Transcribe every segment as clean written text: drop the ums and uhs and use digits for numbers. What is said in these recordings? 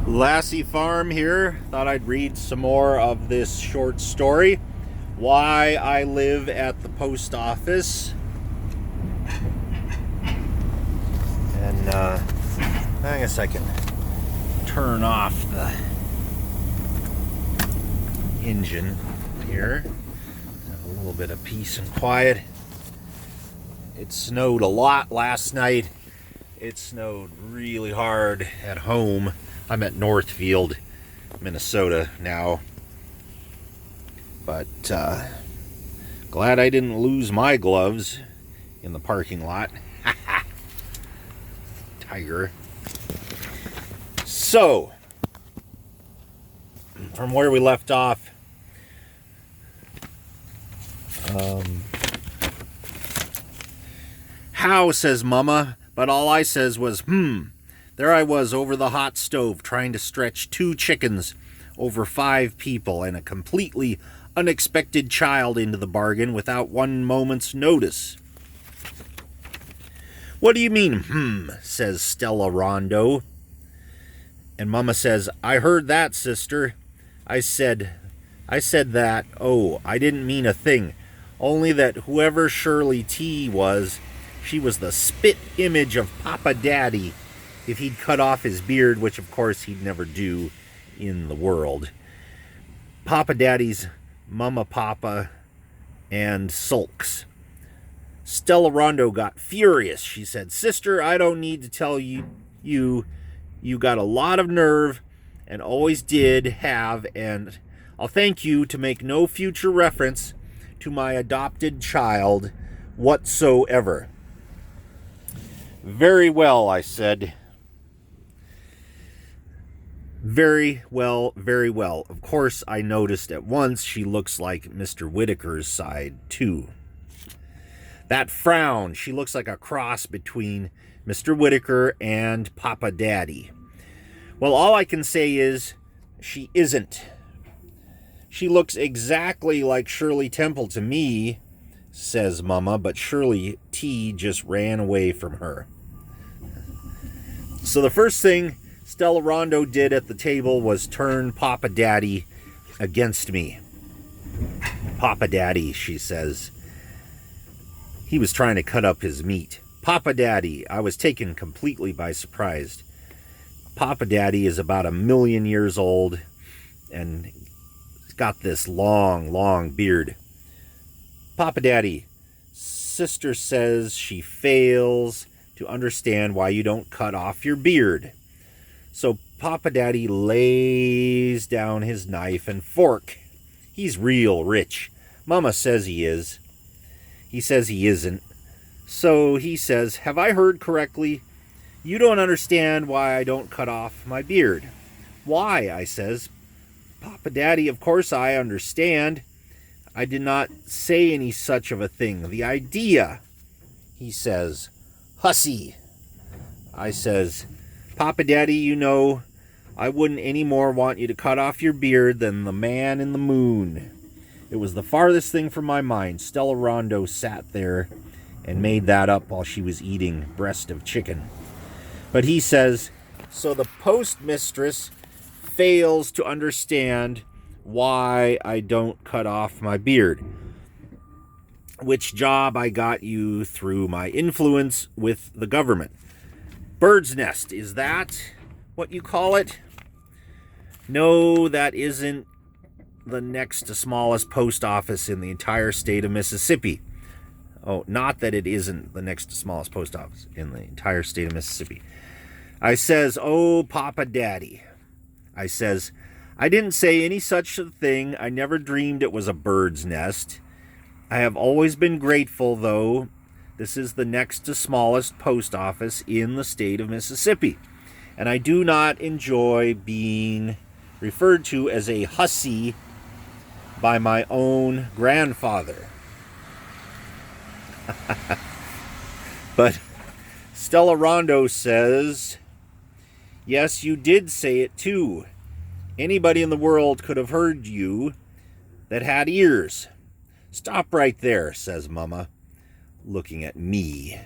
Lassie Farm here. Thought I'd read some more of this short story. Why I live at the post office. And I guess I can turn off the engine here. Have a little bit of peace and quiet. It snowed a lot last night. It snowed really hard at home. I'm at Northfield, Minnesota now. But glad I didn't lose my gloves in the parking lot. Tiger. So, from where we left off, how, says Mama, but all I says was, There I was over the hot stove trying to stretch 2 chickens over 5 people and a completely unexpected child into the bargain without 1 moment's notice. What do you mean, says Stella Rondo. And Mama says, I heard that, sister. I said that. Oh, I didn't mean a thing. Only that whoever Shirley T was, she was the spit image of Papa Daddy if he'd cut off his beard, which of course he'd never do in the world. Papa Daddy's Mama Papa and sulks. Stella Rondo got furious. She said, Sister, I don't need to tell you got a lot of nerve and always did have, and I'll thank you to make no future reference to my adopted child whatsoever. Very well, I said. Very well, very well. Of course, I noticed at once she looks like Mr. Whitaker's side, too. That frown, she looks like a cross between Mr. Whitaker and Papa Daddy. Well, all I can say is she isn't. She looks exactly like Shirley Temple to me, says Mama, but Shirley T just ran away from her. So the first thing Stella Rondo did at the table was turn Papa Daddy against me. Papa Daddy, she says. He was trying to cut up his meat. Papa Daddy, I was taken completely by surprise. Papa Daddy is about 1,000,000 years old and he's got this long beard. Papa Daddy, sister says she fails to understand why you don't cut off your beard. So Papa Daddy lays down his knife and fork. He's real rich. Mama says he is. He says he isn't. So he says, have I heard correctly? You don't understand why I don't cut off my beard. Why, I says. Papa Daddy, of course I understand. I did not say any such of a thing. The idea, he says. Hussy. I says, Papa Daddy, you know, I wouldn't any more want you to cut off your beard than the man in the moon. It was the farthest thing from my mind. Stella Rondo sat there and made that up while she was eating breast of chicken. But he says, so the postmistress fails to understand why I don't cut off my beard. Which job I got you through my influence with the government. Bird's nest, is that what you call it? No, that isn't the next to smallest post office in the entire state of Mississippi. Oh, not that it isn't the next to smallest post office in the entire state of Mississippi. I says, oh, Papa Daddy. I says, I didn't say any such a thing. I never dreamed it was a bird's nest. I have always been grateful, though. This is the next to smallest post office in the state of Mississippi. And I do not enjoy being referred to as a hussy by my own grandfather. But Stella Rondo says, yes, you did say it too. Anybody in the world could have heard you that had ears. Stop right there, says Mama, looking at me.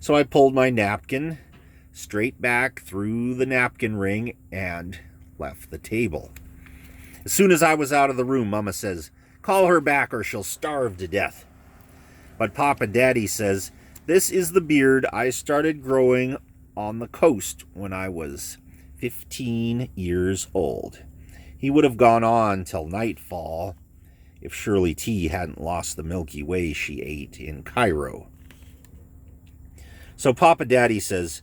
So I pulled my napkin, straight back through the napkin ring and left the table. As soon as I was out of the room, Mama says, "Call her back or she'll starve to death." But Papa Daddy says, "This is the beard I started growing on the coast when I was 15 years old." He would have gone on till nightfall if Shirley T hadn't lost the Milky Way she ate in Cairo. So Papa Daddy says,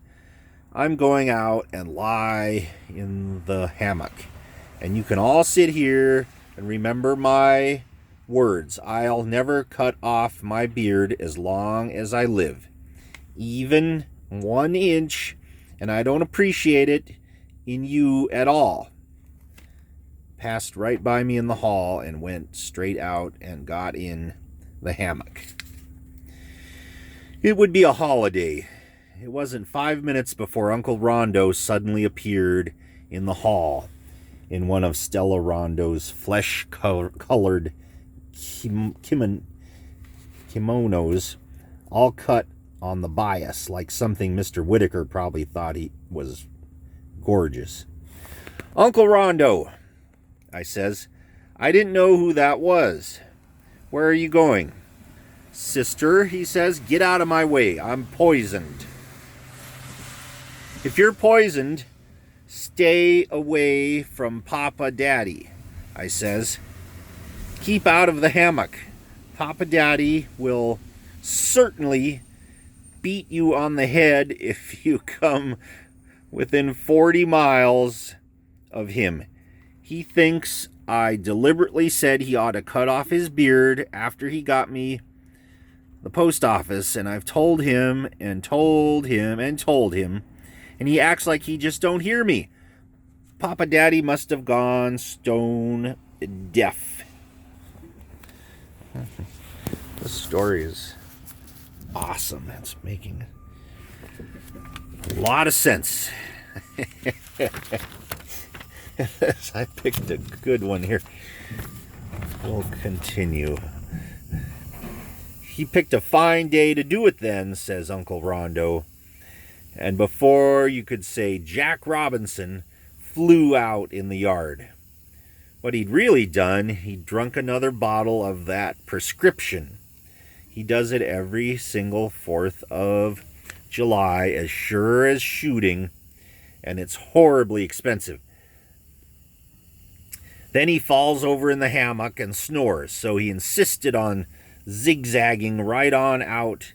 "I'm going out and lie in the hammock, and you can all sit here and remember my words. I'll never cut off my beard as long as I live, even 1 inch, and I don't appreciate it in you at all." Passed right by me in the hall and went straight out and got in the hammock. It would be a holiday. It wasn't 5 minutes before Uncle Rondo suddenly appeared in the hall in one of Stella Rondo's flesh-colored kimonos, all cut on the bias like something Mr. Whitaker probably thought he was gorgeous. "Uncle Rondo," I says, "I didn't know who that was. Where are you going?" "Sister," he says, "get out of my way. I'm poisoned." "If you're poisoned, stay away from Papa Daddy," I says. "Keep out of the hammock. Papa Daddy will certainly beat you on the head if you come within 40 miles of him. He thinks I deliberately said he ought to cut off his beard after he got me the post office, and I've told him and told him and told him, and he acts like he just don't hear me. Papa Daddy must have gone stone deaf." This story is awesome. It's making a lot of sense. I picked a good one here. We'll continue. "He picked a fine day to do it then," says Uncle Rondo. "And before you could say Jack Robinson flew out in the yard. What he'd really done, he'd drunk another bottle of that prescription. He does it every single 4th of July, as sure as shooting, and it's horribly expensive. Then he falls over in the hammock and snores, so he insisted on zigzagging right on out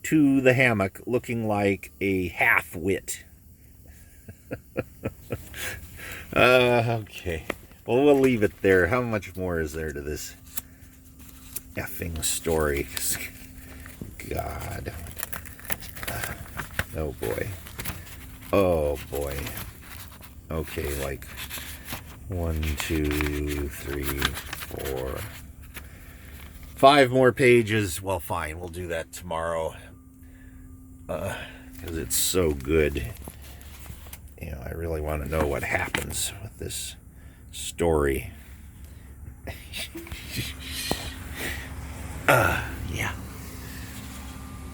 to the hammock looking like a half-wit." Okay. Well, we'll leave it there. How much more is there to this effing story? God. Oh, boy. Oh, boy. Okay, like 1, 2, 3, 4, 5 more pages. Well, fine. We'll do that tomorrow. Because it's so good. You know, I really want to know what happens with this story. Yeah.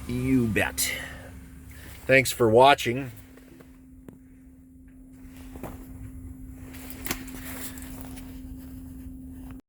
You bet. Thanks for watching.